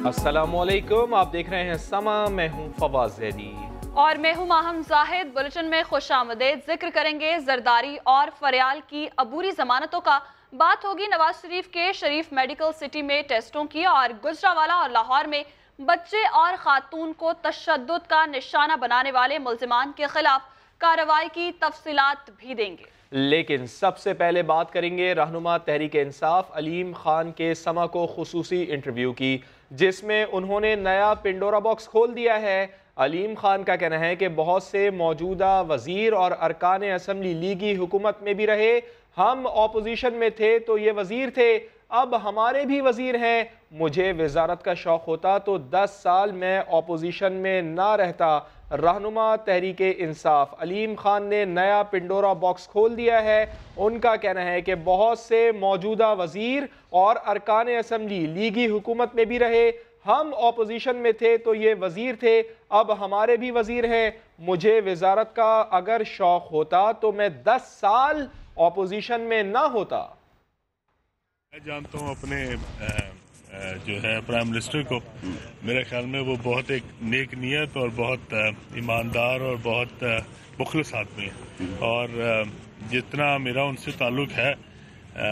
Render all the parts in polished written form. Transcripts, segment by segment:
अस्सलामुअलैकुम, आप देख रहे हैं समा, मैं हूं फवाद ज़ैदी और मैं हूं माहम जाहिद। बुलेटिन में खुशामदीद। जिक्र करेंगे जरदारी और फरियाल की अबूरी जमानतों का। बात होगी नवाज शरीफ के शरीफ मेडिकल सिटी में टेस्टों की, और गुजरावाला और लाहौर में बच्चे और खातून को तशद्दुद का निशाना बनाने वाले मुल्जिमान के खिलाफ कार्रवाई की तफसीलात भी देंगे। लेकिन सबसे पहले बात करेंगे रहनुमा तहरीक इंसाफ अलीम खान के समा को खुसूसी इंटरव्यू की, जिसमें उन्होंने नया पिंडोरा बॉक्स खोल दिया है। अलीम खान का कहना है कि बहुत से मौजूदा वजीर और अरकान असम्बली लीगी हुकूमत में भी रहे, हम ऑपोजिशन में थे तो ये वजीर थे, अब हमारे भी वजीर हैं। मुझे वजारत का शौक़ होता तो 10 साल मैं ऑपोजिशन में ना रहता। रहनुमा तहरीक इंसाफ अलीम खान ने नया पिंडोरा बॉक्स खोल दिया है। उनका कहना है कि बहुत से मौजूदा वजीर और अरकान असम्बली लीगी हुकूमत में भी रहे, हम ऑपोजिशन में थे तो ये वजीर थे, अब हमारे भी वजीर हैं। मुझे वजारत का अगर शौक़ होता तो मैं 10 साल ऑपोजिशन में ना होता। मैं जानता हूँ अपने जो है प्राइम मिनिस्टर को, मेरे ख्याल में वो बहुत एक नेक नीयत और बहुत ईमानदार और बहुत मुखलिस आदमी है, और जितना मेरा उनसे ताल्लुक़ है,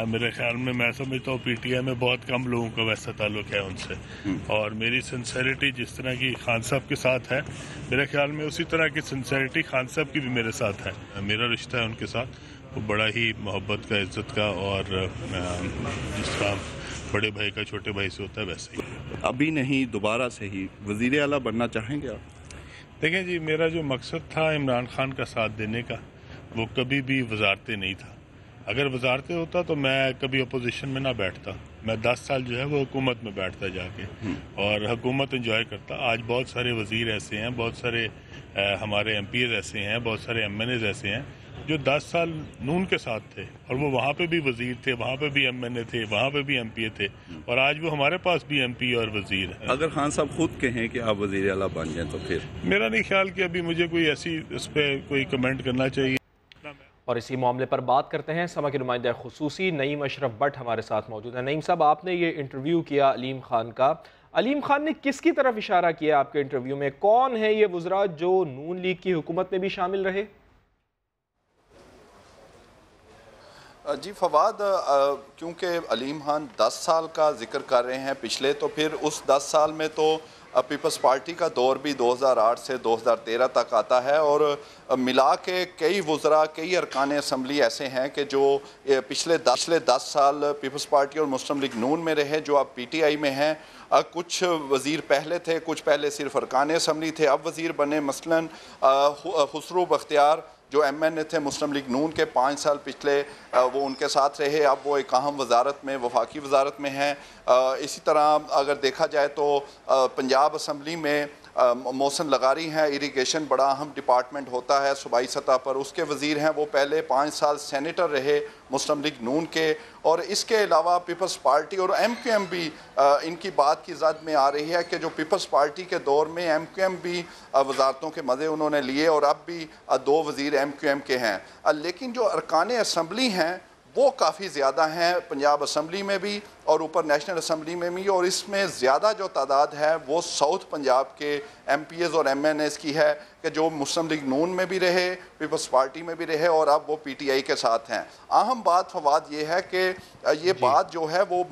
मेरे ख्याल में मैं समझता हूँ पीटीआई में बहुत कम लोगों का वैसा ताल्लुक़ है उनसे, और मेरी सिंसेरिटी जिस तरह की खान साहब के साथ है, मेरे ख्याल में उसी तरह की सिंसेरिटी खान साहब की भी मेरे साथ है। मेरा रिश्ता है उनके साथ वो बड़ा ही मोहब्बत का, इज़्ज़त का, और जिस तरह बड़े भाई का छोटे भाई से होता है वैसे ही। अभी नहीं, दोबारा से ही वज़ीर आला बनना चाहेंगे आप? देखें जी, मेरा जो मकसद था इमरान खान का साथ देने का, वो कभी भी वजारतें नहीं था। अगर वजारतें होता तो मैं कभी अपोजिशन में ना बैठता, मैं 10 साल जो है वो हुकूमत में बैठता जाके और हुकूमत एंजॉय करता। आज बहुत सारे वज़ीर ऐसे हैं, बहुत सारे हमारे MPs ऐसे हैं, बहुत सारे MNAs ऐसे हैं जो 10 साल नून के साथ थे, और वो वहाँ पे भी वजीर थे, वहाँ पे भी MNA थे, वहाँ पे भी MPA थे, और आज वो हमारे पास भी MP और वजीर हैं। अगर खान साहब खुद कहें कि आप वज़ीर आला बन जाएं तो फिर? मेरा नहीं ख्याल कि अभी मुझे कोई ऐसी उस पर कोई कमेंट करना चाहिए। और इसी मामले पर बात करते हैं। समा के नुमाइंदा खुसूसी नईम अशरफ भट्ट हमारे साथ मौजूद है। नईम साहब, आपने ये इंटरव्यू किया अलीम खान का, अलीम खान ने किसकी तरफ इशारा किया आपके इंटरव्यू में? कौन है ये वज़रा जो नून लीग की हुकूमत में भी शामिल रहे? जी फवाद, क्योंकि अलीम खान 10 साल का जिक्र कर रहे हैं पिछले, तो फिर उस 10 साल में तो पीपल्स पार्टी का दौर भी 2008 से 2013 तक आता है, और मिला के कई वज़रा, कई अरकान असम्बली ऐसे हैं कि जो पिछले 10 साल पीपल्स पार्टी और मुस्लिम लीग नून में रहे, जो अब PTI में हैं। कुछ वज़ीर पहले थे, कुछ पहले सिर्फ अरकान असम्बली थे, अब वज़ीर बने। मसलन खुसरो बख्तियार जो MNA थे मुस्लिम लीग नून के, 5 साल पिछले वो उनके साथ रहे, अब वो एक अहम वजारत में, वफाकी वजारत में हैं। इसी तरह अगर देखा जाए तो पंजाब असम्बली में मोहसिन लगारी हैं, इरिगेशन बड़ा अहम डिपार्टमेंट होता है सूबाई सतह पर, उसके वज़ीर हैं। वो पहले 5 साल सेनेटर रहे मुस्लिम लीग नून के। और इसके अलावा पीपल्स पार्टी और MQM भी इनकी बात की ज़द में आ रही है कि जो पीपल्स पार्टी के दौर में MQM भी वजारतों के मज़े उन्होंने लिए, और अब भी 2 वज़ीर MQM के हैं। लेकिन जो अरकान असम्बली हैं वो काफ़ी ज़्यादा हैं, पंजाब असम्बली में भी और ऊपर नेशनल असम्बली में भी, और इसमें ज़्यादा जो तादाद है वो साउथ पंजाब के MPAs और MNAs की है कि जो मुस्लिम लीग नून में भी रहे, पीपल्स पार्टी में भी रहे, और अब वो PTI के साथ हैं। अहम बात फवाद ये है कि ये बात जो है वो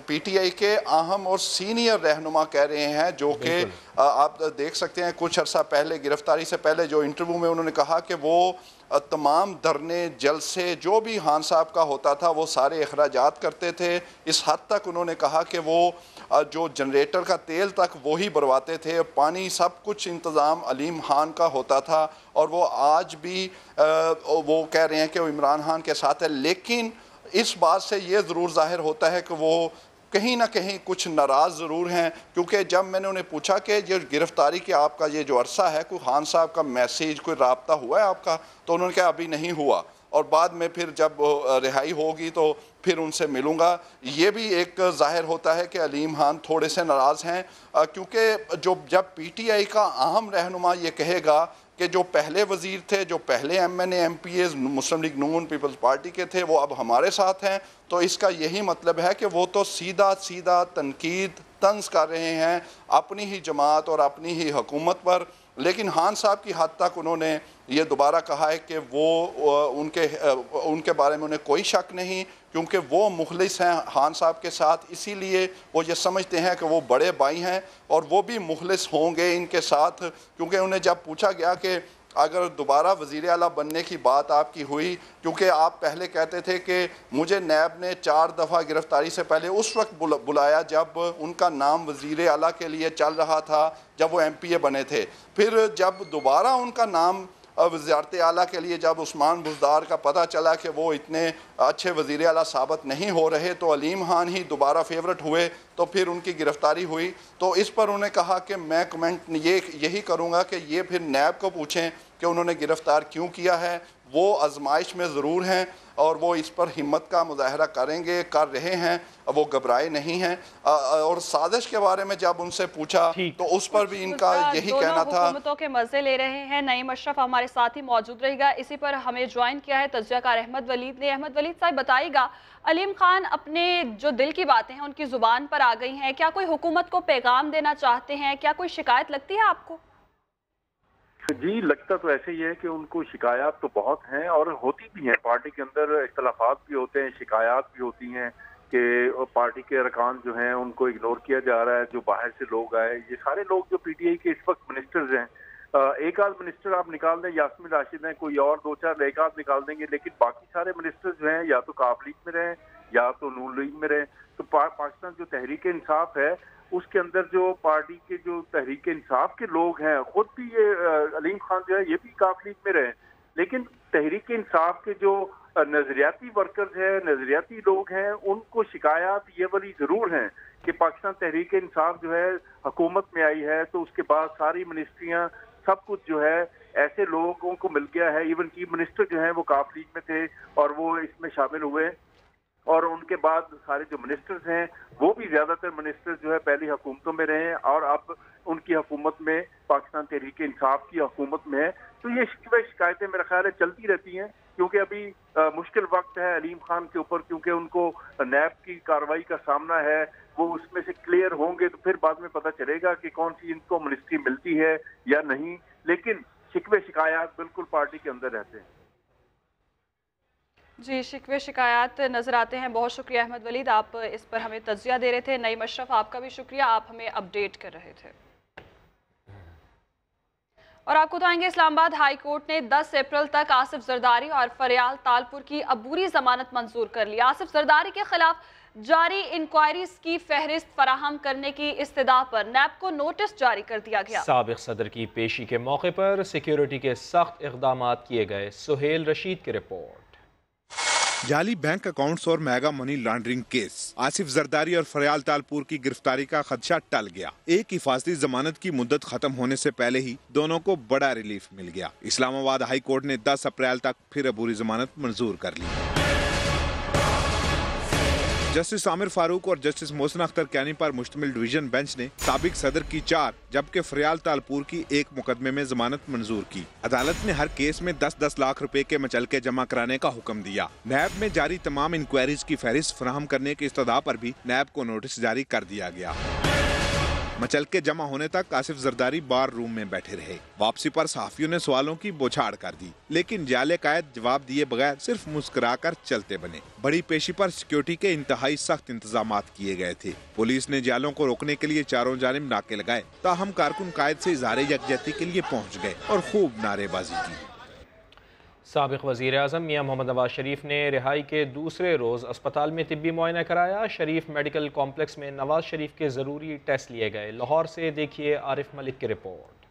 PTI के अहम और सीनियर रहनुमा कह रहे हैं, जो कि आप देख सकते हैं कुछ अर्सा पहले, गिरफ्तारी से पहले जो इंटरव्यू में उन्होंने कहा कि वो तमाम धरने, जलसे जो भी खान साहब का होता था वो सारे अखराजात करते थे। इस हद तक उन्होंने कहा कि वो जो जनरेटर का तेल तक वो ही भरवाते थे, पानी, सब कुछ इंतज़ाम अलीम खान का होता था, और वो आज भी वो कह रहे हैं कि वो इमरान खान के साथ है। लेकिन इस बात से ये ज़रूर ज़ाहिर होता है कि वो कहीं ना कहीं कुछ नाराज़ ज़रूर हैं, क्योंकि जब मैंने उन्हें पूछा कि ये गिरफ़्तारी के आपका ये जो अरसा है, कोई खान साहब का मैसेज, कोई राब्ता हुआ है आपका, तो उन्होंने कहा अभी नहीं हुआ, और बाद में फिर जब रिहाई होगी तो फिर उनसे मिलूँगा। ये भी एक ज़ाहिर होता है कि अलीम खान थोड़े से नाराज़ हैं, क्योंकि जब PTI का अहम रहनुमा ये कहेगा कि जो पहले वज़ीर थे, जो पहले MNA MPAs मुस्लिम लीग नून पीपल्स पार्टी के थे, वो अब हमारे साथ हैं, तो इसका यही मतलब है कि वो तो सीधा सीधा तनकीद, तंज कर रहे हैं अपनी ही जमात और अपनी ही हुकूमत पर। लेकिन खान साहब की हद तक उन्होंने ये दोबारा कहा है कि वो उनके बारे में उन्हें कोई शक नहीं, क्योंकि वो मुखलिस हैं खान साहब के साथ, इसीलिए वो ये समझते हैं कि वो बड़े भाई हैं और वो भी मुखलिस होंगे इनके साथ। क्योंकि उन्हें जब पूछा गया कि अगर दोबारा वज़ीर आला बनने की बात आपकी हुई, क्योंकि आप पहले कहते थे कि मुझे नैब ने 4 दफ़ा गिरफ़्तारी से पहले उस वक्त बुलाया जब उनका नाम वज़ीर आला के लिए चल रहा था, जब वो MPA बने थे। फिर जब दोबारा उनका नाम वज़ारत आला के लिए जब उस्मान बुज़दार का पता चला कि वो इतने अच्छे वज़ीर आला साबित नहीं हो रहे, तो अलीम खान ही दोबारा फेवरेट हुए, तो फिर उनकी गिरफ़्तारी हुई। तो इस पर उन्होंने कहा कि मैं कमेंट यही करूँगा कि ये फिर नैब को पूछें कि उन्होंने गिरफ़्तार क्यों किया है। वो आजमाइश में ज़रूर हैं और वो इस पर हिम्मत का मुजाहरा करेंगे, कर रहे हैं, वो घबराए नहीं हैं। और साजिश के बारे में जब उनसे पूछा तो उस पर भी इनका यही कहना था। हुकूमतों के मज़े ले रहे हैं। नईम अशरफ हमारे साथ ही मौजूद रहेगा, इसी पर हमें ज्वाइन किया है तज्ज़ियाकार अहमद वलीद ने। अहमद वलीद साहब बताइएगा, अलीम खान अपने जो दिल की बातें हैं उनकी ज़ुबान पर आ गई हैं, क्या कोई हुकूमत को पैगाम देना चाहते हैं? क्या कोई शिकायत लगती है आपको? जी, लगता तो ऐसे ही है कि उनको शिकायत तो बहुत हैं और होती भी हैं। पार्टी के अंदर इख्तलाफात भी होते हैं, शिकायत भी होती हैं कि पार्टी के अरकान जो हैं उनको इग्नोर किया जा रहा है, जो बाहर से लोग आए। ये सारे लोग जो PTI के इस वक्त मिनिस्टर्स हैं, एक आध मिनिस्टर आप निकाल दें, यास्मीन राशिद हैं, कोई और 2-4 एक आध निकाल देंगे, लेकिन बाकी सारे मिनिस्टर्स जो हैं या तो काफ लीग में रहें या तो नून लीग में रहें। तो पाकिस्तान जो तहरीक इंसाफ है उसके अंदर जो पार्टी के जो तहरीक इंसाफ के लोग हैं, खुद भी ये अलीम खान जो है ये भी काफ लीग में रहे, लेकिन तहरीक इंसाफ के जो नजरियाती वर्कर्स हैं, नजरियाती लोग हैं, उनको शिकायत ये वाली जरूर हैं कि पाकिस्तान तहरीक इंसाफ जो है हुकूमत में आई है तो उसके बाद सारी मिनिस्ट्रियां सब कुछ जो है ऐसे लोगों को मिल गया है। इवन चीफ मिनिस्टर जो है वो काफ लीग में थे और वो इसमें शामिल हुए, और उनके बाद सारे जो मिनिस्टर्स हैं वो भी ज्यादातर मिनिस्टर्स जो है पहली हुकूमतों में रहे हैं और अब उनकी हुकूमत में पाकिस्तान तहरीक इंसाफ की हुकूमत में है। तो ये शिकायतें मेरा ख्याल है चलती रहती हैं, क्योंकि अभी मुश्किल वक्त है अलीम खान के ऊपर, क्योंकि उनको नैब की कार्रवाई का सामना है। वो उसमें से क्लियर होंगे तो फिर बाद में पता चलेगा कि कौन सी इनको मिनिस्ट्री मिलती है या नहीं, लेकिन शिकवे शिकायत बिल्कुल पार्टी के अंदर रहते हैं। जी, शिकवे शिकायत नज़र आते हैं। बहुत शुक्रिया अहमद वलीद, आप इस पर हमें तज्ज़िया दे रहे थे। नईम अशरफ आपका भी शुक्रिया, आप हमें अपडेट कर रहे थे। और आपको बताएंगे, इस्लामाबाद हाई कोर्ट ने 10 अप्रैल तक आसिफ जरदारी और फरियाल तालपुर की अबूरी जमानत मंजूर कर ली। आसिफ जरदारी के खिलाफ जारी इंक्वायरीज की फहरिस्त फराहम करने की इस्तदा पर नैब को नोटिस जारी कर दिया गया। साबिक सदर की पेशी के मौके पर सिक्योरिटी के सख्त इक़दाम किए गए। सुहेल रशीद की रिपोर्ट। जाली बैंक अकाउंट्स और mega money laundering case, Asif Zardari और फरियाल तालपुर की गिरफ्तारी का खदशा टल गया। एक हिफाजती जमानत की मुद्दत खत्म होने से पहले ही दोनों को बड़ा रिलीफ मिल गया। इस्लामाबाद हाई कोर्ट ने 10 अप्रैल तक फिर अबूरी जमानत मंजूर कर ली। जस्टिस आमिर फारूक और जस्टिस मोहसिन अख्तर कैनी पर मुश्तमिल डिवीजन बेंच ने साबिक सदर की 4 जबकि फरियाल तालपुर की 1 मुकदमे में जमानत मंजूर की। अदालत ने हर केस में 10-10 लाख रुपए के मचलके जमा कराने का हुक्म दिया। नैब में जारी तमाम इंक्वायरीज की फहरिस्त फराहम करने की इस्तदा पर भी नैब को नोटिस जारी कर दिया गया। मचलके जमा होने तक आसिफ जरदारी बार रूम में बैठे रहे। वापसी पर सहाफियों ने सवालों की बौछार कर दी, लेकिन जाले कायद जवाब दिए बगैर सिर्फ मुस्कुराकर चलते बने। बड़ी पेशी पर सिक्योरिटी के इंतहाई सख्त इंतजामात किए गए थे। पुलिस ने जालों को रोकने के लिए चारों जानिब नाके लगाए, ताहम कारकुन कायद से इज़हार यकजहती के लिए पहुँच गए और खूब नारेबाजी की। साबिक वज़ीर आज़म मियां मोहम्मद नवाज शरीफ ने रिहाई के दूसरे रोज़ अस्पताल में तिब्बी मुआयना कराया। शरीफ मेडिकल कॉम्प्लेक्स में नवाज शरीफ के ज़रूरी टेस्ट लिए गए। लाहौर से देखिए आरिफ मलिक की रिपोर्ट।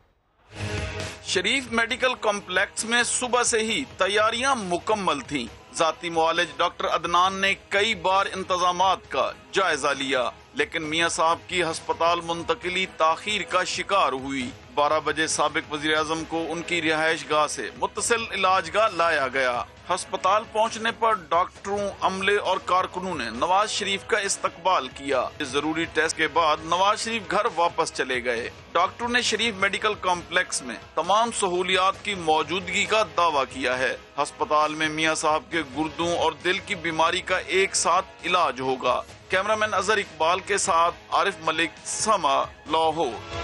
शरीफ मेडिकल कॉम्प्लेक्स में सुबह से ही तैयारियां मुकम्मल थीं। जाती मुआलिज डॉक्टर अदनान ने कई बार इंतजामात का जायजा लिया, लेकिन मियां साहब की हस्पताल मुंतकिली ताखीर का शिकार हुई। 12 بجے سابق وزیر اعظم کو ان کی رہائش گاہ سے متصل علاج گاہ لایا گیا۔ ہسپتال پہنچنے پر ڈاکٹروں، عملے اور کارکنوں نے نواز شریف کا استقبال کیا۔ ضروری ٹیسٹ کے بعد نواز شریف گھر واپس چلے گئے۔ ڈاکٹروں نے شریف میڈیکل کمپلیکس میں تمام سہولیات کی موجودگی کا دعویٰ کیا ہے۔ ہسپتال میں میاں صاحب کے گردوں اور دل کی بیماری کا ایک ساتھ علاج ہوگا۔ کیمرامین اظہر اقبال کے ساتھ عارف ملک، سما، لاہور۔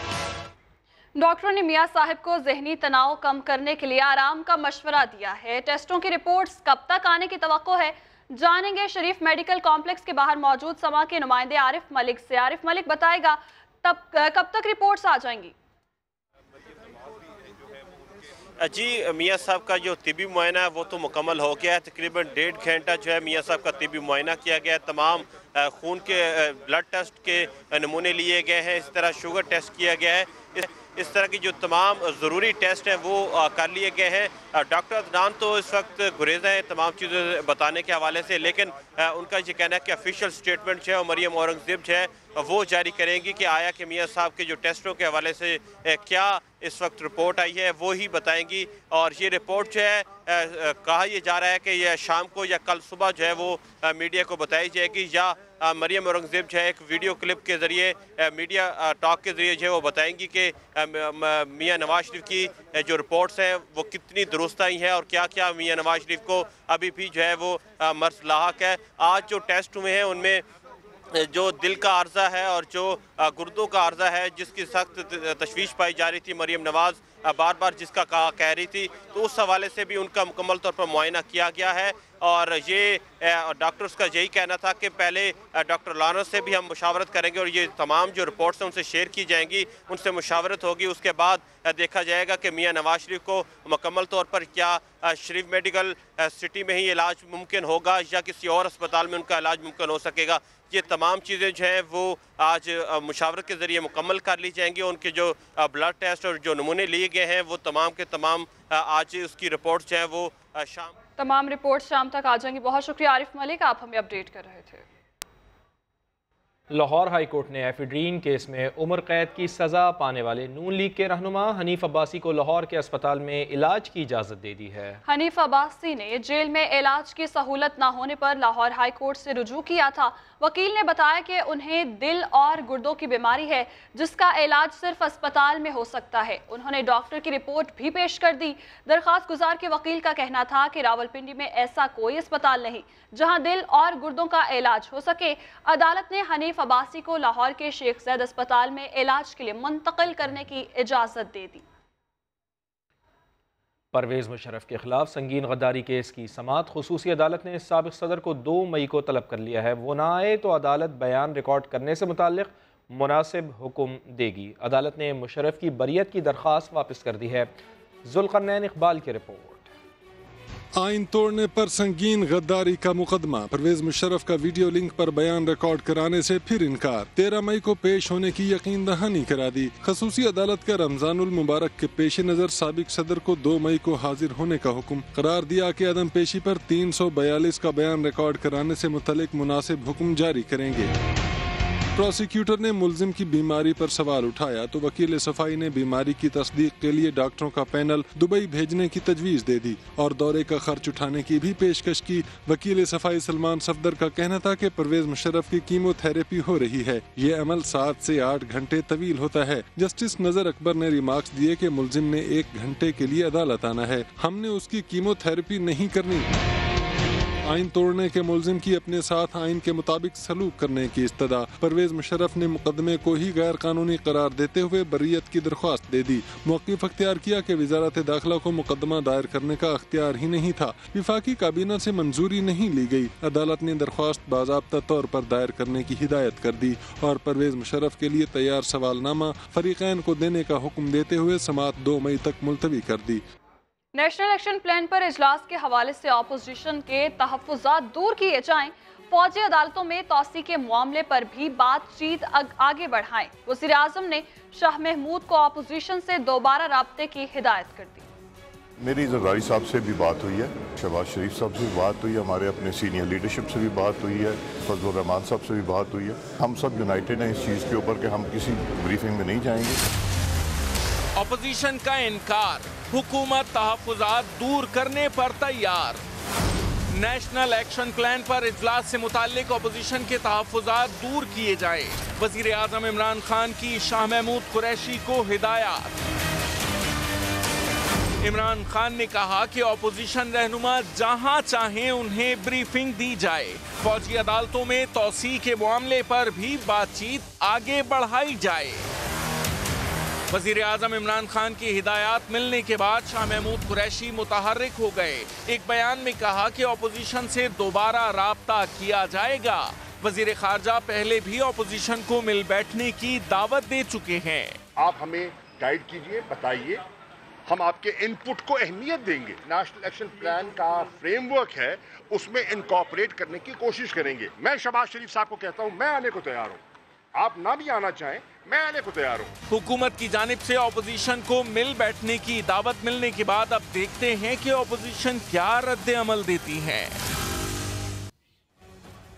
ڈاکٹروں نے میاں صاحب کو ذہنی تناؤ کم کرنے کے لیے آرام کا مشورہ دیا ہے۔ ٹیسٹوں کی رپورٹس کب تک آنے کی توقع ہے، جانیں گے شریف میڈیکل کمپلیکس کے باہر موجود سما کے نمائندے عارف ملک سے۔ عارف ملک بتائے گا کب تک رپورٹس آ جائیں گی؟ جی، میاں صاحب کا جو طبی معائنہ ہے وہ تو مکمل ہو گیا ہے۔ تقریباً 1.5 گھنٹہ جو ہے میاں صاحب کا طبی معائنہ کیا گیا ہے۔ تمام خون کے بلڈ ٹیسٹ کے نمونے لیے گئے ہیں، اس طرح شوگر ٹیسٹ کیا گیا ہے۔ اس طرح کی جو تمام ضروری ٹیسٹ ہیں وہ کر لیے گئے ہیں۔ ڈاکٹر عدنان تو اس وقت گریز ہیں تمام چیزیں بتانے کے حوالے سے، لیکن ان کا یہ کہنا ہے کہ آفیشیل سٹیٹمنٹ جو ہے مریم اورنگزیب جو ہے وہ جاری کریں گی کہ آیا کہ میاں صاحب کے جو ٹیسٹوں کے حوالے سے کیا اس وقت رپورٹ آئی ہے وہی بتائیں گی۔ اور یہ رپورٹ جو ہے کہا یہ جا رہا ہے کہ یہ شام کو یا کل صبح جو ہے وہ میڈیا کو بتائی جائے گی، یا مریم اورنگزیب جو ہے ایک ویڈیو کلپ کے ذریعے میڈیا ٹاک کے ذریعے جو ہے وہ بتائیں گی کہ میاں نواز شریف کی جو رپورٹس ہیں وہ کتنی درست آئی ہیں اور کیا کیا میاں نواز شریف کو ابھی بھی جو ہے وہ مرض لاحق ہے۔ آج جو ٹیسٹ ہوئے ہیں ان میں جو دل کا عرضہ ہے اور جو گردوں کا عرضہ ہے جس کی سخت تشویش پائی جا رہی تھی مریم نواز بار بار جس کا کہہ رہی تھی، تو اس حوالے سے بھی ان کا مکمل طور پر معائنہ کیا گیا ہے۔ اور یہ ڈاکٹرز کا یہی کہنا تھا کہ پہلے ڈاکٹر لارنس سے بھی ہم مشاورت کریں گے اور یہ تمام جو رپورٹس ہیں ان سے شیئر کی جائیں گی، ان سے مشاورت ہوگی، اس کے بعد دیکھا جائے گا کہ میاں نواز شریف کو مکمل طور پر کیا شریف میڈیکل سٹی میں ہی علاج ممکن ہوگا یا کسی اور اسپتال میں ان کا علاج ممکن ہو سکے گا۔ یہ تمام چیزیں جو ہیں وہ آج مشاورت کے ذریعے مکمل کر لی جائیں گی۔ ان کے جو بلڈ ٹیسٹ اور جو نمونے لیے گئے ہیں وہ تمام کے تمام آج اس کی رپورٹ جو ہے وہ تمام رپورٹ شام تک آ جائیں گی۔ بہت شکریہ عارف ملک، آپ ہمیں اپڈیٹ کر رہے تھے۔ لاہور ہائی کورٹ نے ایفیڈرین کیس میں عمر قید کی سزا پانے والے نون لیگ کے رہنما حنیف عباسی کو لاہور کے اسپتال میں علاج کی اجازت دے دی ہے۔ حنیف عباسی نے جیل میں علاج کی سہولت نہ ہونے پر لاہور ہائی کورٹ سے رجوع کیا تھا۔ وکیل نے بتایا کہ انہیں دل اور گردوں کی بیماری ہے جس کا علاج صرف اسپتال میں ہو سکتا ہے۔ انہوں نے ڈاکٹر کی رپورٹ بھی پیش کر دی۔ درخواست گزار کے وکیل کا کہنا تھا کہ راولپنڈی میں ایسا کوئی اسپتال نہیں جہاں دل اور گردوں کا علاج ہو سکے۔ عدالت نے حنیف عباسی کو لاہور کے شیخ زید اسپتال میں علاج کے لیے منتقل کرنے کی اجازت دے دی۔ پرویز مشرف کے خلاف سنگین غداری کیس کی سماعت خصوصی عدالت نے سابق صدر کو 2 مئی کو طلب کر لیا ہے۔ وہ نہ آئے تو عدالت بیان ریکارڈ کرنے سے متعلق مناسب حکم دے گی۔ عدالت نے مشرف کی بریت کی درخواست واپس کر دی ہے۔ ذوالقرنین اقبال کی رپورٹ۔ آئین توڑنے پر سنگین غداری کا مقدمہ، پرویز مشرف کا ویڈیو لنک پر بیان ریکارڈ کرانے سے پھر انکار، 13 مئی کو پیش ہونے کی یقین دہانی کرا دی۔ خصوصی عدالت کا رمضان المبارک کے پیش نظر سابق صدر کو 2 مئی کو حاضر ہونے کا حکم قرار دیا کہ عدم پیشی پر 342 کا بیان ریکارڈ کرانے سے متعلق مناسب حکم جاری کریں گے۔ پروسیکیوٹر نے ملزم کی بیماری پر سوال اٹھایا تو وکیل صفائی نے بیماری کی تصدیق کے لیے ڈاکٹروں کا پینل دبئی بھیجنے کی تجویز دے دی اور دورے کا خرچ اٹھانے کی بھی پیشکش کی۔ وکیل صفائی سلمان صفدر کا کہنا تھا کہ پرویز مشرف کی کیمو تھراپی ہو رہی ہے، یہ عمل 7 سے 8 گھنٹے طویل ہوتا ہے۔ جسٹس نظر اکبر نے ریمارکس دیے کہ ملزم نے 1 گھنٹے کے لیے عدالت آنا ہے، ہم نے اس کی کیمو تھراپی نہیں کرنی۔ آئین توڑنے کے ملزم کی اپنے ساتھ آئین کے مطابق سلوک کرنے کی استدعا، پرویز مشرف نے مقدمے کو ہی غیر قانونی قرار دیتے ہوئے بریت کی درخواست دے دی۔ موقف اختیار کیا کہ وزارت داخلہ کو مقدمہ دائر کرنے کا اختیار ہی نہیں تھا، وفاقی کابینہ سے منظوری نہیں لی گئی۔ عدالت نے درخواست باضابطہ طور پر دائر کرنے کی ہدایت کر دی اور پرویز مشرف کے لیے تیار سوال نامہ فریقین کو دینے کا حکم دیتے ہوئے سماعت 2 مئی تک ملتوی کر دی۔ نیشنل الیکشن پلان پر اجلاس کے حوالے سے اپوزیشن کے تحفظات دور کیے جائیں، فوجی عدالتوں میں توسیع کے معاملے پر بھی بات چیت آگے بڑھائیں۔ وزیر اعظم نے شاہ محمود کو اپوزیشن سے دوبارہ رابطے کی ہدایت کر دی۔ میری زرداری صاحب سے بھی بات ہوئی ہے، شہباز شریف صاحب سے بھی بات ہوئی ہے، ہمارے اپنے سینئر لیڈرشپ سے بھی بات ہوئی ہے، فضل الرحمان صاحب سے بھی بات ہوئی ہے۔ ہم سب یونائٹڈ ہیں اس چیز کے اوپر کہ ہم کسی بریفنگ میں نہیں جائیں گے۔ اپوزیشن کا انکار، حکومت تحفظات دور کرنے پر تیار۔ نیشنل ایکشن پلان پر اجلاس سے متعلق اپوزیشن کے تحفظات دور کیے جائیں، وزیر اعظم عمران خان کی شاہ محمود قریشی کو ہدایات۔ عمران خان نے کہا کہ اپوزیشن رہنما جہاں چاہیں انہیں بریفنگ دی جائے، فوجی عدالتوں میں توسیع کے معاملے پر بھی بات چیت آگے بڑھائی جائے۔ وزیر اعظم عمران خان کی ہدایات ملنے کے بعد شاہ محمود قریشی متحرک ہو گئے۔ ایک بیان میں کہا کہ اپوزیشن سے دوبارہ رابطہ کیا جائے گا۔ وزیر خارجہ پہلے بھی اپوزیشن کو مل بیٹھنے کی دعوت دے چکے ہیں۔ آپ ہمیں گائیڈ کیجئے، بتائیے، ہم آپ کے ان پٹ کو اہمیت دیں گے۔ نیشنل ایکشن پلان کا فریم ورک ہے، اس میں انکارپوریٹ کرنے کی کوشش کریں گے۔ میں شہباز شریف صاحب کو کہتا ہوں، میں آنے کو تیار ہوں، آپ نہ بھی آنا چاہیں میں آنے کو تیار ہوں۔ حکومت کی جانب سے اپوزیشن کو مل بیٹھنے کی دعوت ملنے کے بعد اب دیکھتے ہیں کہ اپوزیشن کیا رد عمل دیتی ہے۔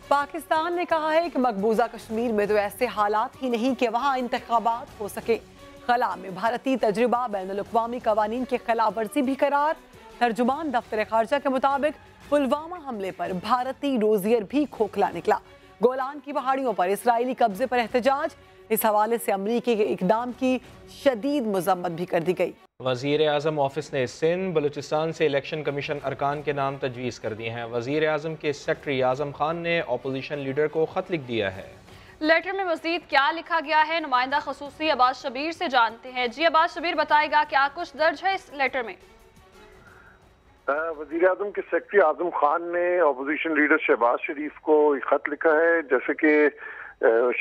پاکستان نے کہا ہے کہ مقبوضہ کشمیر میں تو ایسے حالات ہی نہیں کہ وہاں انتخابات ہو سکے۔ خلا میں بھارتی تجربہ بین الاقوامی قوانین کی خلاف ورزی بھی قرار۔ ترجمان دفتر خارجہ کے مطابق پلوامہ حملے پر بھارتی روزیئر بھی کھوکھلا نکلا۔ گولان کی پہاڑیوں پر اسرائیلی قبضے پر احتجاج، اس حوالے سے امریکی کے اقدام کی شدید مذمت بھی کر دی گئی۔ وزیر اعظم آفس نے سندھ بلوچستان سے الیکشن کمیشن ارکان کے نام تجویز کر دیے ہیں۔ وزیر اعظم کے سیکرٹری اعظم خان نے اپوزیشن لیڈر کو خط لکھ دیا ہے۔ لیٹر میں مزید کیا لکھا گیا ہے، نمائندہ خصوصی عباس شبیر سے جانتے ہیں۔ جی عباس شبیر بتائے گا کیا کچھ درج ہے اس لیٹر میں؟ وزیر اعظم کے سیکرٹری اعظم خان نے اپوزیشن لیڈر شہباز شریف کو ایک خط لکھا ہے، جیسے کہ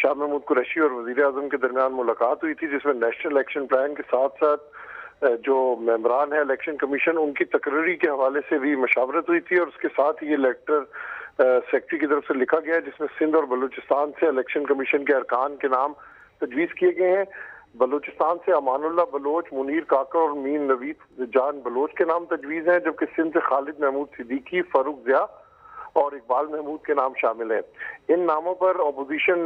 شاہ محمود قریشی اور وزیر اعظم کے درمیان ملاقات ہوئی تھی، جس میں نیشنل ایکشن پلان کے ساتھ ساتھ جو ممبران ہے الیکشن کمیشن ان کی تقرری کے حوالے سے بھی مشاورت ہوئی تھی، اور اس کے ساتھ یہ لیٹر سیکرٹری کی طرف سے لکھا گیا ہے جس میں سندھ اور بلوچستان سے الیکشن کمیشن کے ارکان کے نام تجویز کیے گئے ہیں۔ بلوچستان سے امان اللہ بلوچ، منیر کاکڑ اور مین نوید جان بلوچ کے نام تجویز ہیں، جبکہ سندھ سے خالد محمود صدیقی، فاروق ضیاء اور اقبال محمود کے نام شامل ہیں۔ ان ناموں پر اپوزیشن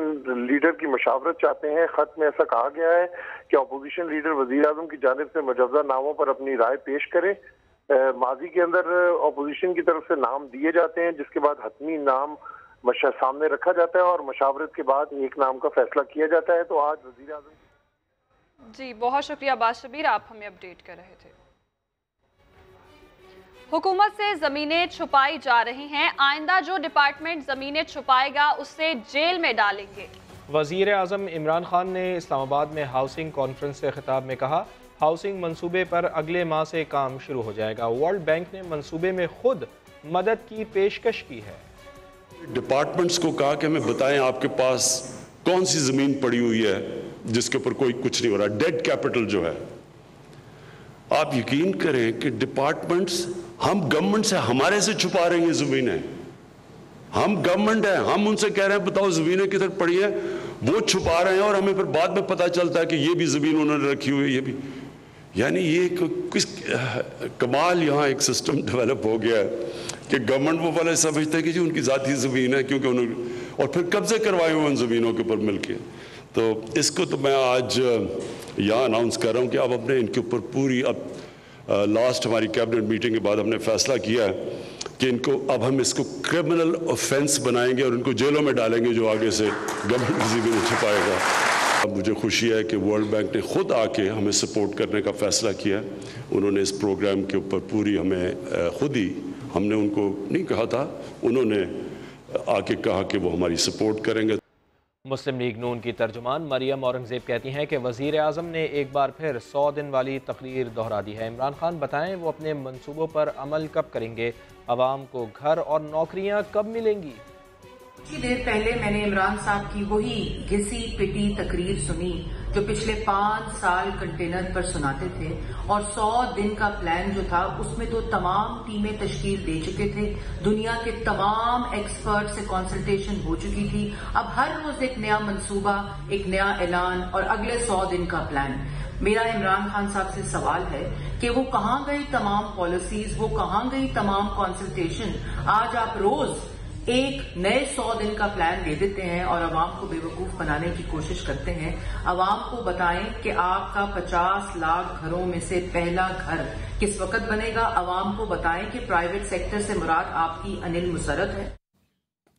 لیڈر کی مشاورت چاہتے ہیں۔ خط میں ایسا کہا گیا ہے کہ اپوزیشن لیڈر وزیر اعظم کی جانب سے مجوزہ ناموں پر اپنی رائے پیش کرے۔ ماضی کے اندر اپوزیشن کی طرف سے نام دیے جاتے ہیں، جس کے بعد حتمی نام سامنے رکھا جاتا ہے اور مشاورت کے بعد ایک نام کا فیصلہ کیا جاتا ہے۔ تو آج وزیر اعظم جی بہت شکریہ عباس شبیر، آپ ہمیں اپڈیٹ کر رہے تھے۔ حکومت سے زمینیں چھپائی جا رہی ہیں، آئندہ جو ڈپارٹمنٹ زمینیں چھپائے گا اس سے جیل میں ڈالیں گے۔ وزیر اعظم عمران خان نے اسلام آباد میں ہاؤسنگ کانفرنس سے خطاب میں کہا، ہاؤسنگ منصوبے پر اگلے ماہ سے کام شروع ہو جائے گا۔ ورلڈ بینک نے منصوبے میں خود مدد کی پیشکش کی ہے۔ ڈپارٹمنٹس کو کہا کہ ہمیں بتائیں آپ کے پاس کون سی زمین پڑی ہوئی ہے جس کے اوپر کوئی کچھ نہیں ہو رہا، ڈیڈ کیپٹل جو ہے۔ آپ یقین کریں کہ ڈپارٹمنٹس، ہم گورنمنٹ سے ہمارے سے چھپا رہے ہیں زمینیں، ہم گورنمنٹ ہیں، ہم ان سے کہہ رہے ہیں بتاؤ زمینیں کدھر پڑی ہیں، وہ چھپا رہے ہیں اور ہمیں پھر بعد میں پتہ چلتا ہے کہ یہ بھی زمین انہوں نے رکھی ہوئی ہے، یہ بھی، یعنی یہ کس کمال یہاں ایک سسٹم ڈیولپ ہو گیا ہے کہ گورنمنٹ وہ والے سمجھتے ہیں کہ جی ان کی ذاتی زمین ہے کیونکہ انہوں نے، اور پھر قبضے کروائے ہوئے ان زمینوں کے اوپر مل کے۔ تو اس کو تو میں آج یہاں اناؤنس کر رہا ہوں کہ اب ہم نے ان کے اوپر پوری، اب لاسٹ ہماری کیبنٹ میٹنگ کے بعد ہم نے فیصلہ کیا ہے کہ ان کو اب ہم اس کو کرمنل آفینس بنائیں گے اور ان کو جیلوں میں ڈالیں گے جو آگے سے گورنمنٹ کی زمینیں چھپائے گا۔ اب مجھے خوشی ہے کہ ورلڈ بینک نے خود آ کے ہمیں سپورٹ کرنے کا فیصلہ کیا ہے۔ انہوں نے اس پروگرام کے اوپر پوری ہمیں خود ہی، ہم نے ان کو نہیں کہا تھا، انہوں نے آ کے کہا کہ وہ ہماری سپورٹ کریں گے۔ مسلم لیگ نون کی ترجمان مریم اورنگزیب کہتی ہیں کہ وزیر اعظم نے ایک بار پھر 100 دن والی تقریر دہرا دی ہے۔ عمران خان بتائیں وہ اپنے منصوبوں پر عمل کب کریں گے، عوام کو گھر اور نوکریاں کب ملیں گی؟ کچھ دیر پہلے میں نے عمران صاحب کی وہی گھسی پٹی تقریر سنی جو پچھلے 5 سال کنٹینر پر سناتے تھے، اور 100 دن کا پلان جو تھا اس میں تو تمام ٹیمیں تشکیل دے چکے تھے، دنیا کے تمام ایکسپرٹ سے کنسلٹیشن ہو چکی تھی۔ اب ہر روز ایک نیا منصوبہ، ایک نیا اعلان اور اگلے 100 دن کا پلان۔ میرا عمران خان صاحب سے سوال ہے کہ وہ کہاں گئی تمام پالیسیز، وہ کہاں گئی تمام کنسلٹیشن؟ آج آپ روز एक नए 100 दिन का प्लान दे देते हैं और आवाम को बेवकूफ बनाने की कोशिश करते हैं। आवाम को बताएं कि आपका 50 लाख घरों में से पहला घर किस वक्त बनेगा। आवाम को बताएं कि प्राइवेट सेक्टर से मुराद आपकी अनिल मुसर्रत है।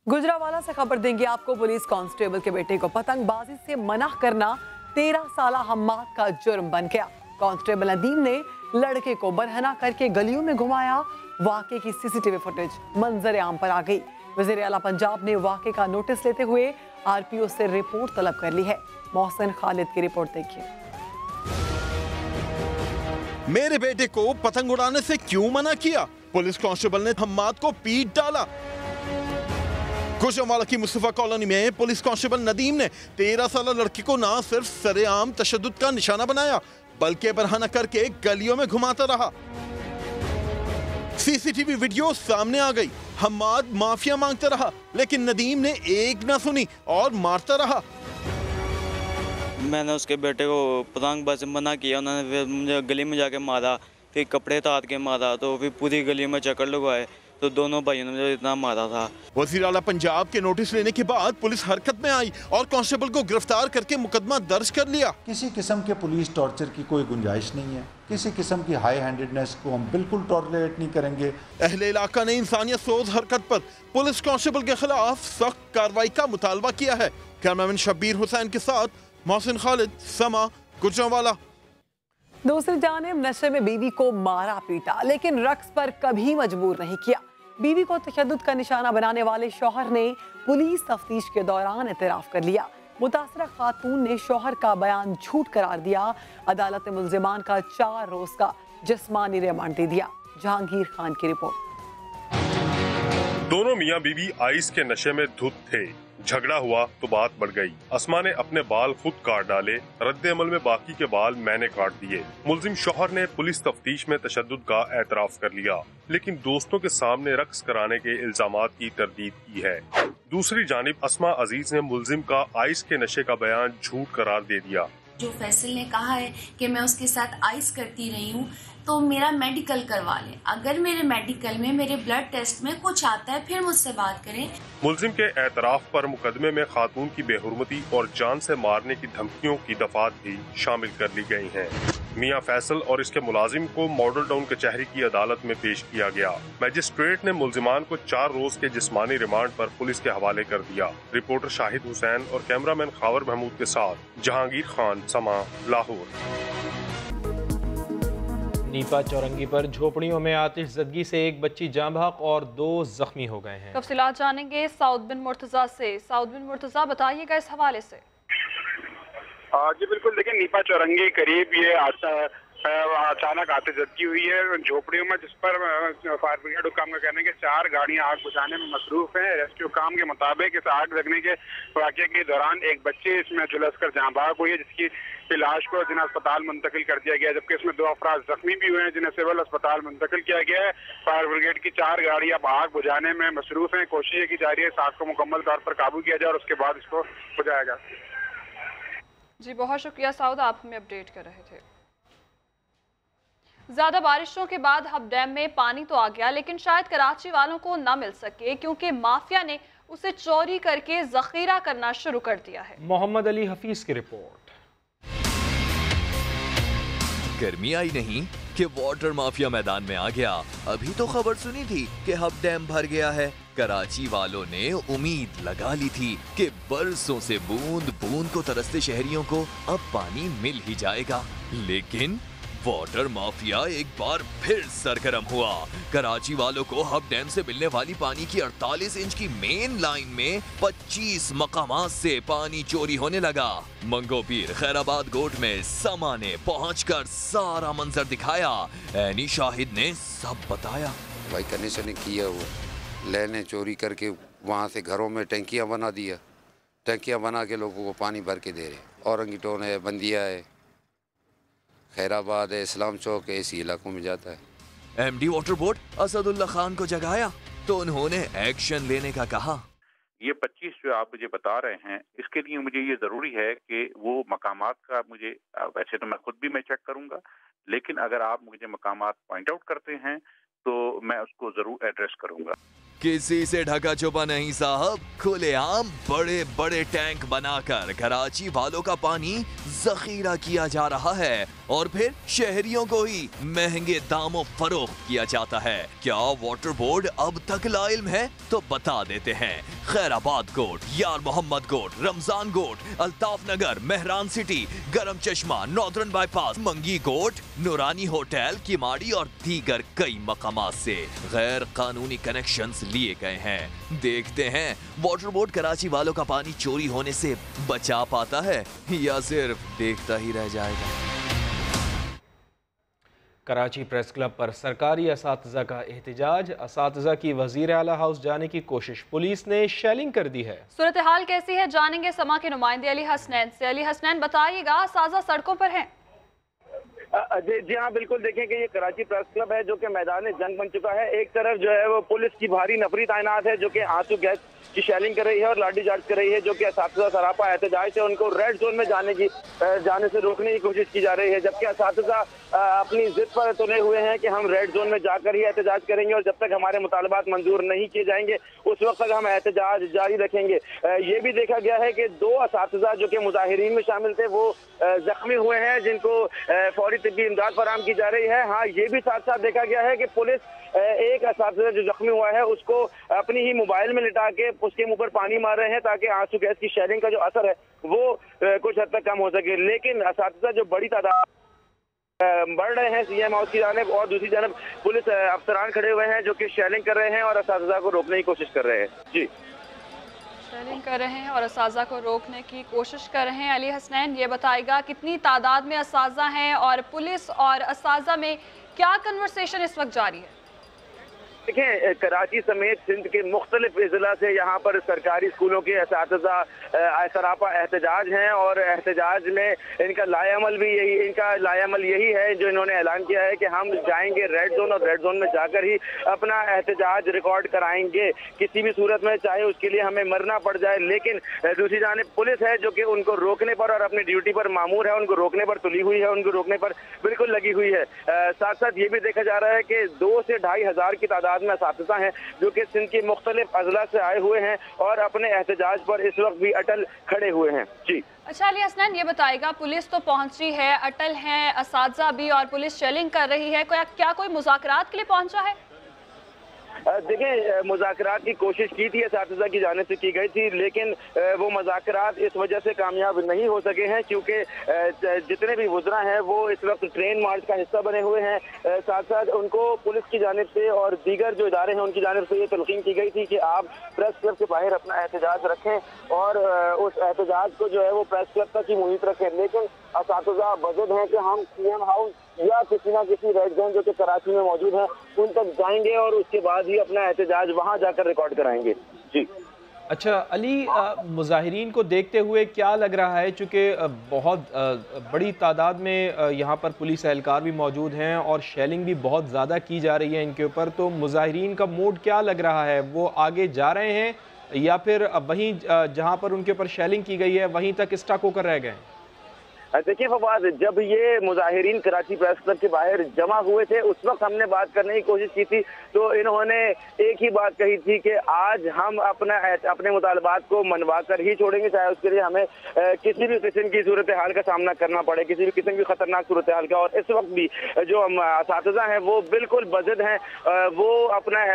गुजरावाला से खबर देंगे आपको। पुलिस कांस्टेबल के बेटे को पतंगबाजी से मना करना 13 साला हम्माद का जुर्म बन गया। कांस्टेबल नदीम ने लड़के को बरहना करके गलियों में घुमाया। वाकये की सीसीटीवी फुटेज मंजर आम पर आ गई। वज़ीर आला पंजाब ने वाकये का नोटिस लेते हुए आरपीओ से रिपोर्ट तलब कर ली है। मोहसिन खालिद की रिपोर्ट देखिए। मेरे बेटे को पतंग उड़ाने से क्यों मना किया? पुलिस कांस्टेबल ने हम्माद को पीट डाला। गुजरांवाला की मुस्तफा कॉलोनी में पुलिस कांस्टेबल नदीम ने 13 साल लड़के को न सिर्फ सरेआम तशद्दुद का निशाना बनाया बल्कि बरहना करके गलियों में घुमाता रहा। सीसीटीवी वीडियो सामने आ गई। हम्माद माफिया मांगता रहा लेकिन नदीम ने एक ना सुनी और मारता रहा। मैंने उसके बेटे को पतंगबाजी मना किया, उन्होंने फिर मुझे गली में जाके मारा, फिर कपड़े तार के मारा, तो फिर पूरी गली में चक्कर लगवाए, तो दोनों भाइयों ने मुझे इतना मारा था। वज़ीर आला पंजाब के नोटिस लेने के बाद पुलिस हरकत में आई और कांस्टेबल को गिरफ्तार करके मुकदमा दर्ज कर लिया। किसी किस्म के पुलिस टॉर्चर की कोई गुंजाइश नहीं है। किसी किस्म की हाई हैंडेडनेस को हम बिल्कुल टॉलरेट नहीं करेंगे। अहले इलाका ने इंसानियत सोज हरकत पर पुलिस कांस्टेबल के खिलाफ सख्त कार्रवाई का मुतालबा किया है। कैमरामैन शब्बीर हुसैन के साथ मोहसिन खालिद, समा, गुजरांवाला। दूसरी जानिब नशे में बीवी को मारा पीटा लेकिन रक्स पर कभी मजबूर नहीं किया। बीवी को तशद्दुद का निशाना बनाने वाले शौहर ने पुलिस तफ्तीश के दौरान एतराफ कर लिया। मुतासरा खातून ने शौहर का बयान झूठ करार दिया। अदालत ने मुल्जिमान का 4 रोज का जिस्मानी रिमांड दे दिया। जहांगीर खान की रिपोर्ट। दोनों मियां बीवी आइस के नशे में धुत थे। झगड़ा हुआ तो बात बढ़ गई। अस्मा ने अपने बाल खुद काट डाले, रद्द अमल में बाकी के बाल मैंने काट दिए। मुल्जिम शौहर ने पुलिस तफ्तीश में तशद्दुद का एतराफ कर लिया लेकिन दोस्तों के सामने रक्स कराने के इल्जामात की तरदीद की है। दूसरी जानिब अस्मा अजीज ने मुल्जिम का आइस के नशे का बयान झूठ करार दे दिया। जो फैसल ने कहा है कि मैं उसके साथ आइस करती रही हूँ तो मेरा मेडिकल करवा लें। अगर मेरे मेडिकल में मेरे ब्लड टेस्ट में कुछ आता है फिर मुझसे बात करें। मुल्जिम के एतराफ पर मुकदमे में खातून की बेहुरमती और जान से मारने की धमकियों की दफात भी शामिल कर ली गई हैं। मियां फैसल और इसके मुलाजिम को मॉडल टाउन कचहरी की अदालत में पेश किया गया। मैजिस्ट्रेट ने मुल्जिमान को 4 रोज के जिस्मानी रिमांड पर पुलिस के हवाले कर दिया। रिपोर्टर शाहिद हुसैन और कैमरामैन खावर महमूद के साथ जहांगीर खान, समा, लाहौर। नीपा चौरंगी पर झोपड़ियों में आतिशज़दगी से एक बच्ची जाँ बहक और 2 जख्मी हो गए हैं। तफसीलात जानेंगे साउद बिन मुर्तज़ा से। साउद बिन मुर्तज़ा बताइएगा इस हवाले से। जी बिल्कुल, देखिए नीपा चौरंगी करीब ये अचानक आतिशज़दगी हुई है झोपड़ियों में, जिस पर फायर ब्रिगेड हुक्म का कहने के 4 गाड़ियां आग बुझाने में मसरूफ हैं। रेस्क्यू काम के मुताबिक इस आग लगने के वाक़े के दौरान एक बच्ची इसमें झुलस कर जाँ बहक हुई है जिसकी इलाज को जिला अस्पताल मुंतकिल कर दिया गया है, जबकि इसमें 2 अफराद जख्मी भी हुए हैं जिन्हें सिविल अस्पताल मुंतकिल किया गया है। फायर ब्रिगेड की 4 गाड़ियां आग बुझाने में मसरूफ हैं। कोशिश की जा रही है इस आग को मुकम्मल तौर पर काबू किया जाए और उसके बाद इसको बुझाया जाए। जी बहुत शुक्रिया साउद, आप हमें अपडेट कर रहे थे। ज्यादा बारिशों के बाद हब डैम में पानी तो आ गया लेकिन शायद कराची वालों को ना मिल सके क्योंकि माफिया ने उसे चोरी करके जखीरा करना शुरू कर दिया है। मोहम्मद अली हफीज की रिपोर्ट। गर्मी आई नहीं कि वाटर माफिया मैदान में आ गया। अभी तो खबर सुनी थी कि हब डैम भर गया है। कराची वालों ने उम्मीद लगा ली थी कि बरसों से बूंद बूंद को तरसते शहरियों को अब पानी मिल ही जाएगा, लेकिन वाटर माफिया एक बार फिर सरगर्म हुआ। कराची वालों को हब डैम से मिलने वाली पानी की 48 इंच की मेन लाइन में 25 मकामात से पानी चोरी होने लगा। मंगो पीर खैराबाद गोट में समा ने पहुंचकर सारा मंजर दिखाया। ऐनी शाहिद ने सब बताया। भाई कनेक्शन किया, वो लेने चोरी करके वहाँ से घरों में टैंकियाँ बना दिया। टैंकियाँ बना के लोगों को पानी भर के दे रहे। औरंगीटोन है, बंदिया है, खैराबाद है, इस्लाम चौक है, इसी इलाकों में जाता है। MD water board Asadullah Khan को जगाया तो उन्होंने एक्शन लेने का कहा। ये 25 जो आप मुझे बता रहे हैं, इसके लिए मुझे ये जरूरी है कि वो मकामात का मुझे, वैसे तो मैं खुद भी मैं चेक करूंगा, लेकिन अगर आप मुझे मकामात पॉइंट आउट करते हैं तो मैं उसको जरूर एड्रेस करूंगा। किसी से ढका छुपा नहीं साहब, खुलेआम बड़े बड़े टैंक बनाकर कराची वालों का पानी जखीरा किया जा रहा है और फिर शहरियों को ही महंगे दामों फरोख्त किया जाता है। क्या वाटर बोर्ड अब तक लाइल्म है? तो बता देते हैं। खैराबाद कोट, यार मोहम्मद कोट, रमजान कोट, अल्ताफ नगर, मेहरान सिटी, गरम चश्मा, नॉर्दर्न बाईपास, मंगी कोट, नूरानी होटल, किमाड़ी और दीगर कई मकामात से गैर कानूनी कनेक्शंस लिए गए हैं। देखते हैं वाटर बोर्ड कराची वालों का पानी चोरी होने से बचा पाता है या सिर्फ देखता ही रह जाएगा। कराची प्रेस क्लब पर सरकारी असातिज़ा का एहतजाज, असातिज़ा की वज़ीर आला हाउस जाने की कोशिश, पुलिस ने शेलिंग कर दी है। सूरत हाल कैसी है जानेंगे समा के नुमाइंदे अली हसनैन से। अली हसनैन बताइएगा, असातिज़ा सड़कों पर हैं? जी हाँ, बिल्कुल। देखें कि ये कराची प्रेस क्लब है जो कि मैदान जंग बन चुका है। एक तरफ जो है वो पुलिस की भारी नफरी तैनात है जो कि आंसू गैस की शेलिंग कर रही है और लाठीचार्ज कर रही है, जो कि असातिज़ा सरापा एहतजाज से उनको रेड जोन में जाने से रोकने की कोशिश की जा रही है, जबकि असातिज़ा अपनी जिद पर तुले हुए हैं कि हम रेड जोन में जाकर ही एहतजाज करेंगे और जब तक हमारे मुतालबात मंजूर नहीं किए जाएंगे उस वक्त तक हम एहतजाज जारी रखेंगे। ये भी देखा गया है कि 2 असातिज़ा जो कि मुजाहिरीन में शामिल थे वो जख्मी हुए हैं, जिनको फौरी तिब्बी इमदाद फराहम की जा रही है। हाँ, ये भी साथ साथ देखा गया है कि पुलिस एक असातिज़ा जो जख्मी हुआ है उसको अपनी ही मोबाइल में लिटा के उसके मुंह पर पानी मार रहे हैं ताकि आंसू गैस की शेलिंग का जो असर है वो कुछ हद तक कम हो सके। लेकिन असातिज़ा जो बड़ी तादाद बढ़ रहे हैं सीएम हाउस की जानिब और दूसरी जानब पुलिस अफसरान खड़े हुए हैं जो कि शेलिंग कर रहे हैं और असातिज़ा को रोकने की कोशिश कर रहे हैं। जी, शेलिंग कर रहे हैं और असातिज़ा को रोकने की कोशिश कर रहे हैं। अली हसनैन ये बताएगा कितनी तादाद में असातिज़ा हैं और पुलिस और असातिज़ा में क्या कन्वर्सेशन इस वक्त जारी है? देखें, कराची समेत सिंध के मुख्तलिफ अजला से यहाँ पर सरकारी स्कूलों के असातिज़ा सरापा एहतजाज हैं और एहतजाज में इनका लाएअमल यही है जो इन्होंने ऐलान किया है कि हम जाएंगे रेड जोन और रेड जोन में जाकर ही अपना एहतजाज रिकॉर्ड कराएंगे किसी भी सूरत में, चाहे उसके लिए हमें मरना पड़ जाए। लेकिन दूसरी जानिब पुलिस है जो कि उनको रोकने पर और अपनी ड्यूटी पर मामूर है, उनको रोकने पर तुली हुई है, उनको रोकने पर बिल्कुल लगी हुई है। साथ साथ ये भी देखा जा रहा है कि 2 से 2.5 हज़ार की तादाद में असातिज़ा हैं जो कि सिंध के मुख्तलिफ अजला से आए हुए हैं और अपने एहतजाज पर इस वक्त भी अटल खड़े हुए हैं। जी, अच्छा अली हसनैन ये बताएगा, पुलिस तो पहुंच रही है, अटल हैं असातिज़ा भी और पुलिस शेलिंग कर रही है, क्या कोई मुज़ाकरात के लिए पहुंचा है? देखें, मुज़ाकरात की कोशिश की थी असातिज़ा की जाने से की गई थी, लेकिन वो मुज़ाकरात इस वजह से कामयाब नहीं हो सके हैं क्योंकि जितने भी वज़रा हैं वो इस वक्त ट्रेन मार्च का हिस्सा बने हुए हैं। साथ साथ उनको पुलिस की जानिब से और दीगर जो इदारे हैं उनकी जानिब से ये तलकीन की गई थी कि आप प्रेस क्लब के बाहर अपना एहतजाज रखें और उस एहतजाज को जो है वो प्रेस क्लब तक ही मुहित रखें। लेकिन असातिज़ा बजद हैं कि हम सीएम हाउस या किसी न किसी रेड जोन जो कि कराची में मौजूद है उन तक जाएंगे और उसके बाद ही अपना एहतजाज वहां जाकर रिकॉर्ड कराएंगे। जी, अच्छा अली, मुजाहिरीन को देखते हुए क्या लग रहा है, चूँकि बहुत बड़ी तादाद में यहाँ पर पुलिस एहलकार भी मौजूद हैं और शेलिंग भी बहुत ज़्यादा की जा रही है इनके ऊपर, तो मुजाहिरीन का मूड क्या लग रहा है? वो आगे जा रहे हैं या फिर वहीं जहाँ पर उनके ऊपर शेलिंग की गई है वहीं तक स्टक होकर रह गए? देखिए फवाद, जब ये मुजाहिरीन कराची प्रेस क्लब के बाहर जमा हुए थे उस वक्त हमने बात करने की कोशिश की थी तो इन्होंने एक ही बात कही थी कि आज हम अपने मुतालबात को मनवा कर ही छोड़ेंगे, चाहे उसके लिए हमें किसी भी किस्म की सूरत हाल का सामना करना पड़े, किसी भी किस्म की खतरनाक सूरत हाल का। और इस वक्त भी जो असातिज़ा हैं वो बिल्कुल बजद हैं, वो अपना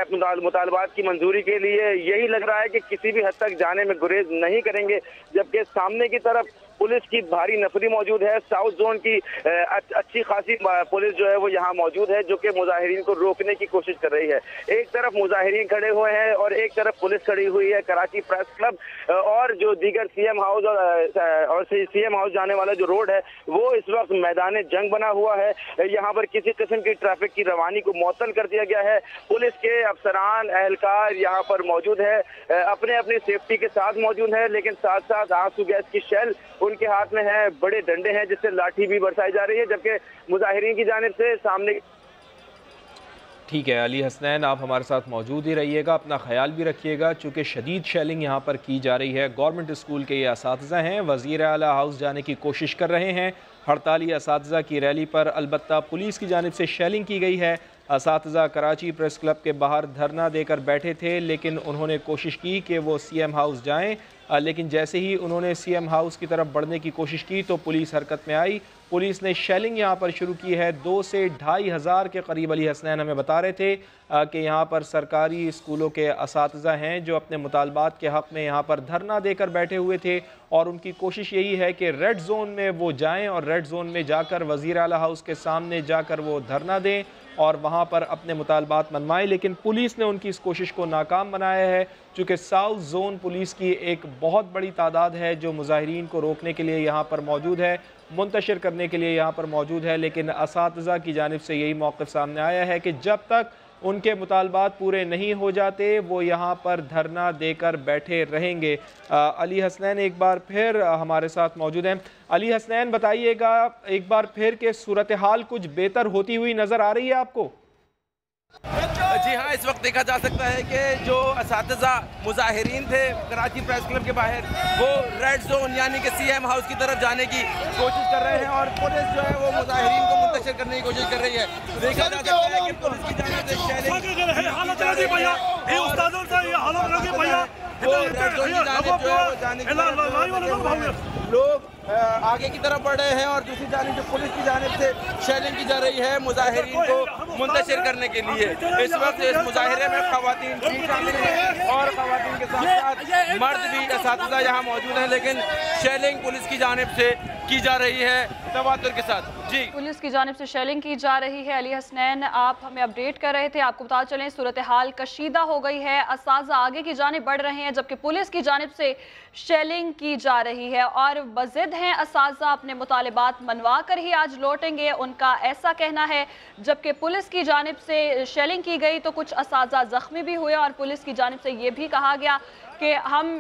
मुतालबात की मंजूरी के लिए यही लग रहा है कि किसी भी हद तक जाने में गुरेज नहीं करेंगे, जबकि सामने की तरफ पुलिस की भारी नफरी मौजूद है। साउथ जोन की अच्छी खासी पुलिस जो है वो यहाँ मौजूद है जो कि मुजाहिरीन को रोकने की कोशिश कर रही है। एक तरफ मुजाहिरीन खड़े हुए हैं और एक तरफ पुलिस खड़ी हुई है। कराची प्रेस क्लब और जो दीगर सीएम हाउस और सीएम हाउस जाने वाला जो रोड है वो इस वक्त मैदान जंग बना हुआ है। यहाँ पर किसी किस्म की ट्रैफिक की रवानी को मुअत्तल कर दिया गया है। पुलिस के अफसरान एहलकार यहाँ पर मौजूद है, अपने अपनी सेफ्टी के साथ मौजूद है, लेकिन साथ साथ आंसू गैस की शेल उनके हाथ में है, बड़े डंडे हैं जिससे लाठी भी बरसाई जा रही है, जबकि मुजाहिरीन की जानिब से सामने। ठीक है अली हसनैन, आप हमारे साथ मौजूद ही रहिएगा, अपना ख्याल भी रखिएगा चूँकि शदीद शेलिंग यहाँ पर की जा रही है। गवर्नमेंट स्कूल के ये असातिज़ा हैं, वज़ीर आला हाउस जाने की कोशिश कर रहे हैं। हड़ताली असातिज़ा की रैली पर अलबत्ता पुलिस की जानिब से शेलिंग की गई है। असातिज़ा कराची प्रेस क्लब के बाहर धरना देकर बैठे थे, लेकिन उन्होंने कोशिश की कि वो CM हाउस जाएं, लेकिन जैसे ही उन्होंने CM हाउस की तरफ बढ़ने की कोशिश की तो पुलिस हरकत में आई। पुलिस ने शेलिंग यहाँ पर शुरू की है। 2 से 2,500 के करीब अली हसनैन हमें बता रहे थे कि यहाँ पर सरकारी स्कूलों के असातिज़ा हैं जो अपने मुतालबात के हक़ में यहाँ पर धरना देकर बैठे हुए थे, और उनकी कोशिश यही है कि रेड जोन में वो जाएं और रेड जोन में जाकर वज़ीर आला हाउस के सामने जाकर वो धरना दें और वहाँ पर अपने मुतालबात मनवाएं। लेकिन पुलिस ने उनकी इस कोशिश को नाकाम बनाया है, चूँकि साउथ जोन पुलिस की एक बहुत बड़ी तादाद है जो मुजाहिरीन को रोकने के लिए यहाँ पर मौजूद है, मुंतशिर करने के लिए यहाँ पर मौजूद है। लेकिन असातिज़ा की जानिब से यही मौक़िफ़ सामने आया है कि जब तक उनके मुतालबात पूरे नहीं हो जाते वो यहाँ पर धरना देकर बैठे रहेंगे। अली हसनैन एक बार फिर हमारे साथ मौजूद हैं। अली हसनैन, बताइएगा एक बार फिर कि सूरत हाल कुछ बेहतर होती हुई नज़र आ रही है आपको? जी हाँ, इस वक्त देखा जा सकता है कि जो असातिज़ा मुजाहिरीन थे कराची प्रेस क्लब के बाहर, वो रेड जोन यानी कि CM हाउस की तरफ जाने की कोशिश कर रहे हैं और पुलिस जो है वो मुजाहिरीन को मुंतशिर करने की कोशिश कर रही है। देखा जा सकता है कि पुलिस की जानिब से लोग आगे की तरफ बढ़ रहे हैं और दूसरी जानिब जो पुलिस की जानिब से शेलिंग की जा रही है मुजाहिरीन को मुंतशिर करने के लिए। इस वक्त इस मुजाहिरे में खवातीन भी शामिल हैं और खवातीन के साथ साथ मर्द भी असातिज़ा यहाँ मौजूद हैं, लेकिन शेलिंग पुलिस की जानिब से की जा रही है तवातुर के साथ। जी, पुलिस की जानिब से शेलिंग की जा रही है। अली हसनैन, आप हमें अपडेट कर रहे थे। आपको बता चलें सूरत हाल कशीदा हो गई है, असातिज़ा आगे की जानिब बढ़ रहे हैं जबकि पुलिस की जानिब से शेलिंग की जा रही है और बज़िद हैं असातिज़ा अपने मुतालिबात मनवा कर ही आज लौटेंगे, उनका ऐसा कहना है। जबकि पुलिस की जानिब से शेलिंग की गई तो कुछ असातिज़ा ज़ख्मी भी हुए और पुलिस की जानिब से ये भी कहा गया कि हम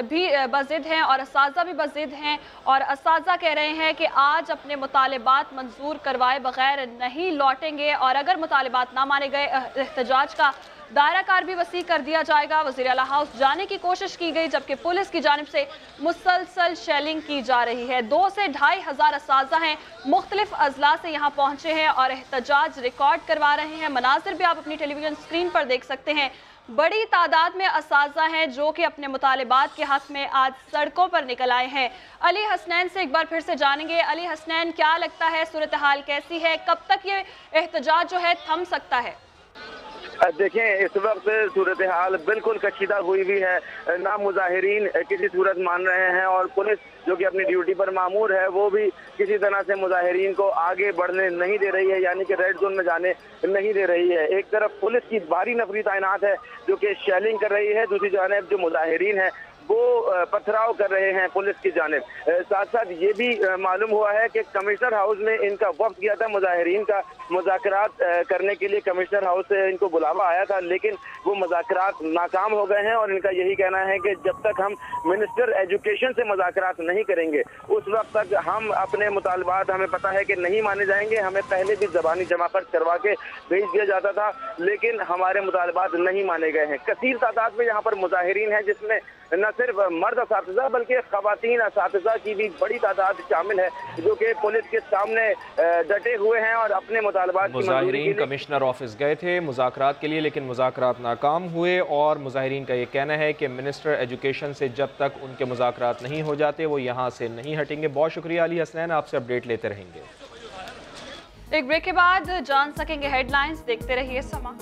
भी बज़िद हैं और असातिज़ा भी बज़िद हैं और असातिज़ा कह रहे हैं कि आज अपने मुतालिबात मंजूर करवाए बगैर नहीं लौटेंगे और अगर मुतालिबात ना माने गए एहतजाज का दायरा कार भी वसी कर दिया जाएगा। वज़ीर आला हाउस जाने की कोशिश की गई जबकि पुलिस की जानिब से मुसलसल शेलिंग की जा रही है। 2 से 2,500 असातिज़ा हैं, मुख्तलिफ अजला से यहाँ पहुँचे हैं और एहतजाज रिकॉर्ड करवा रहे हैं। मनाजिर भी आप अपनी टेलीविजन स्क्रीन पर देख सकते हैं। बड़ी तादाद में असातिज़ा हैं जो कि अपने मुतालिबात के हक़ में आज सड़कों पर निकल आए हैं। अली हसनैन से एक बार फिर से जानेंगे। अली हसनैन, क्या लगता है सूरत हाल कैसी है, कब तक ये एहतजाज जो है थम सकता है? देखें, इस वक्त सूरत हाल बिल्कुल कशीदा हुई भी है, ना मुजाहिरीन किसी सूरत मान रहे हैं और पुलिस जो कि अपनी ड्यूटी पर मामूर है वो भी किसी तरह से मुजाहिरीन को आगे बढ़ने नहीं दे रही है, यानी कि रेड जोन में जाने नहीं दे रही है। एक तरफ पुलिस की भारी नफरी तैनात है जो कि शेलिंग कर रही है, दूसरी जानिब जो मुजाहिरीन है वो पथराव कर रहे हैं पुलिस की जानिब। साथ साथ ये भी मालूम हुआ है कि कमिश्नर हाउस में इनका वफ्द गया था, मुजाहिरीन का मुज़ाकरात करने के लिए कमिश्नर हाउस से इनको बुलावा आया था, लेकिन वो मुज़ाकरात नाकाम हो गए हैं और इनका यही कहना है कि जब तक हम मिनिस्टर एजुकेशन से मुज़ाकरात नहीं करेंगे उस वक्त तक हम अपने मुतालबात, हमें पता है कि नहीं माने जाएंगे। हमें पहले भी ज़बानी जमाखत करवा के भेज दिया जाता था लेकिन हमारे मुतालबात नहीं माने गए हैं। कसीर तादाद में यहाँ पर मुजाहिरीन है जिसमें न सिर्फ मर्द असातिज़ा बल्कि खवातीन असातिज़ा की भी बड़ी तादाद शामिल है जो कि पुलिस के सामने डटे हुए हैं और अपने मुतालबात की मुजाहिरीन कमिश्नर ऑफिस गए थे मुज़ाकरात के लिए, लेकिन मुज़ाकरात नाकाम हुए और मुजाहिरीन का ये कहना है कि मिनिस्टर एजुकेशन से जब तक उनके मुज़ाकरात नहीं हो जाते वो यहाँ से नहीं हटेंगे। बहुत शुक्रिया अली हसनैन, आपसे अपडेट लेते रहेंगे। एक ब्रेक के बाद जान सकेंगे हेडलाइंस, देखते रहिए समा।